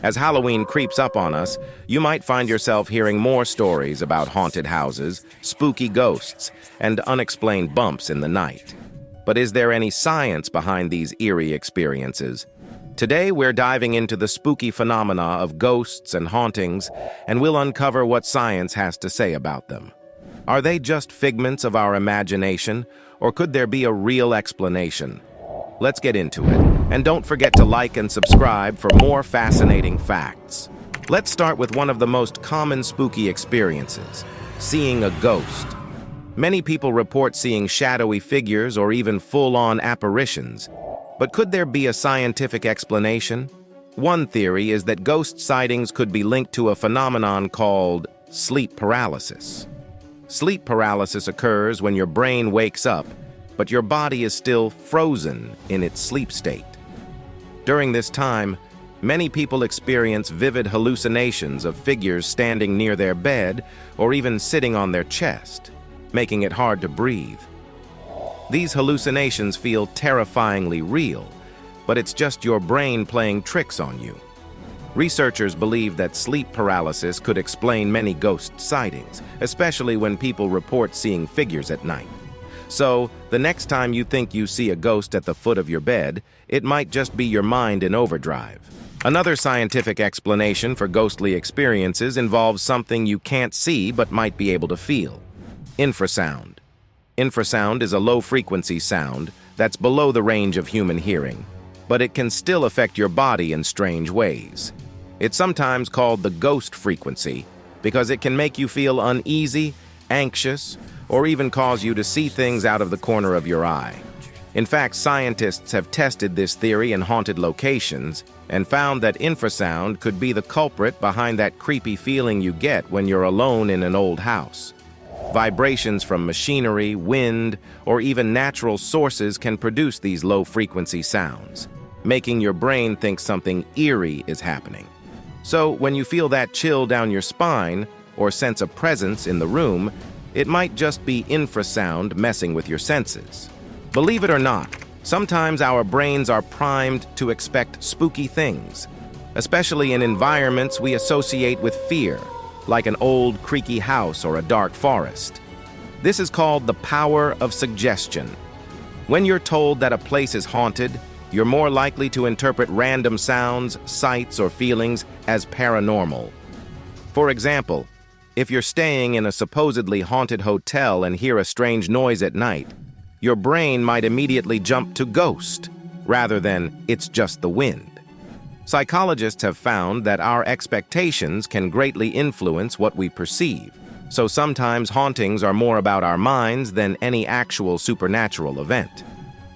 As Halloween creeps up on us, you might find yourself hearing more stories about haunted houses, spooky ghosts, and unexplained bumps in the night. But is there any science behind these eerie experiences? Today, we're diving into the spooky phenomena of ghosts and hauntings, and we'll uncover what science has to say about them. Are they just figments of our imagination, or could there be a real explanation? Let's get into it, and don't forget to like and subscribe for more fascinating facts. Let's start with one of the most common spooky experiences, seeing a ghost. Many people report seeing shadowy figures or even full-on apparitions. But could there be a scientific explanation? One theory is that ghost sightings could be linked to a phenomenon called sleep paralysis. Sleep paralysis occurs when your brain wakes up, but your body is still frozen in its sleep state. During this time, many people experience vivid hallucinations of figures standing near their bed or even sitting on their chest, making it hard to breathe. These hallucinations feel terrifyingly real, but it's just your brain playing tricks on you. Researchers believe that sleep paralysis could explain many ghost sightings, especially when people report seeing figures at night. So, the next time you think you see a ghost at the foot of your bed, it might just be your mind in overdrive. Another scientific explanation for ghostly experiences involves something you can't see but might be able to feel: infrasound. Infrasound is a low-frequency sound that's below the range of human hearing, but it can still affect your body in strange ways. It's sometimes called the ghost frequency because it can make you feel uneasy, anxious, or even cause you to see things out of the corner of your eye. In fact, scientists have tested this theory in haunted locations and found that infrasound could be the culprit behind that creepy feeling you get when you're alone in an old house. Vibrations from machinery, wind, or even natural sources can produce these low-frequency sounds, making your brain think something eerie is happening. So, when you feel that chill down your spine or sense a presence in the room, it might just be infrasound messing with your senses. Believe it or not, sometimes our brains are primed to expect spooky things, especially in environments we associate with fear, like an old, creaky house or a dark forest. This is called the power of suggestion. When you're told that a place is haunted, you're more likely to interpret random sounds, sights, or feelings as paranormal. For example, if you're staying in a supposedly haunted hotel and hear a strange noise at night, your brain might immediately jump to ghost, rather than it's just the wind. Psychologists have found that our expectations can greatly influence what we perceive, so sometimes hauntings are more about our minds than any actual supernatural event.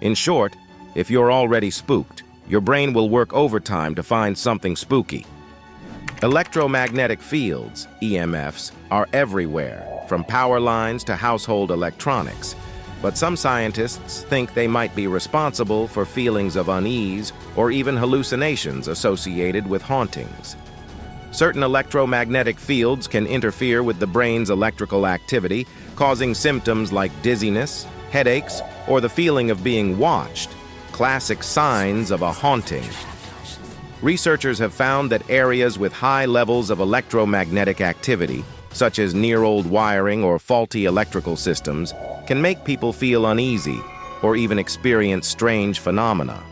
In short, if you're already spooked, your brain will work overtime to find something spooky. Electromagnetic fields, EMFs, are everywhere, from power lines to household electronics. But some scientists think they might be responsible for feelings of unease or even hallucinations associated with hauntings. Certain electromagnetic fields can interfere with the brain's electrical activity, causing symptoms like dizziness, headaches, or the feeling of being watched, classic signs of a haunting. Researchers have found that areas with high levels of electromagnetic activity, such as near old wiring or faulty electrical systems, can make people feel uneasy or even experience strange phenomena.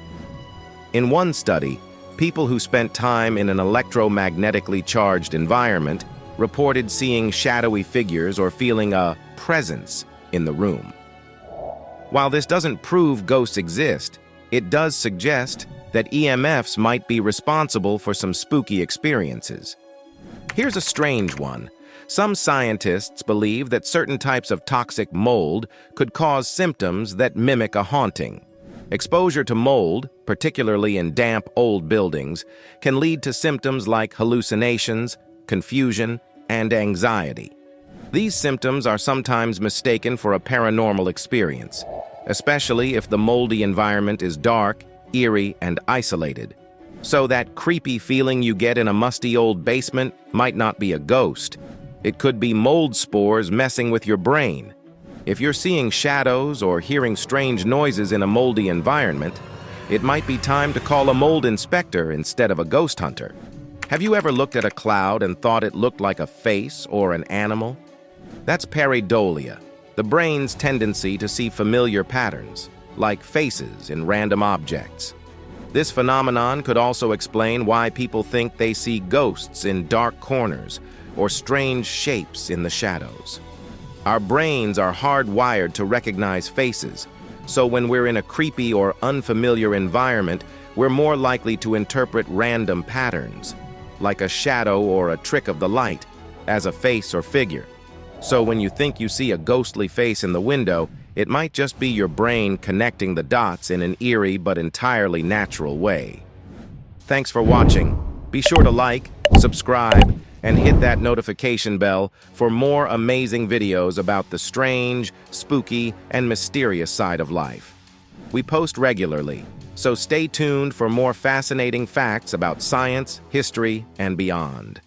In one study, people who spent time in an electromagnetically charged environment reported seeing shadowy figures or feeling a presence in the room. While this doesn't prove ghosts exist, it does suggest that EMFs might be responsible for some spooky experiences. Here's a strange one. Some scientists believe that certain types of toxic mold could cause symptoms that mimic a haunting. Exposure to mold, particularly in damp, old buildings, can lead to symptoms like hallucinations, confusion, and anxiety. These symptoms are sometimes mistaken for a paranormal experience, especially if the moldy environment is dark, eerie, and isolated. So that creepy feeling you get in a musty old basement might not be a ghost. It could be mold spores messing with your brain. If you're seeing shadows or hearing strange noises in a moldy environment, it might be time to call a mold inspector instead of a ghost hunter. Have you ever looked at a cloud and thought it looked like a face or an animal? That's pareidolia, the brain's tendency to see familiar patterns, like faces in random objects. This phenomenon could also explain why people think they see ghosts in dark corners or strange shapes in the shadows. Our brains are hardwired to recognize faces, so when we're in a creepy or unfamiliar environment, we're more likely to interpret random patterns, like a shadow or a trick of the light, as a face or figure. So when you think you see a ghostly face in the window, it might just be your brain connecting the dots in an eerie but entirely natural way. Thanks for watching. Be sure to like, subscribe, and hit that notification bell for more amazing videos about the strange, spooky, and mysterious side of life. We post regularly, so stay tuned for more fascinating facts about science, history, and beyond.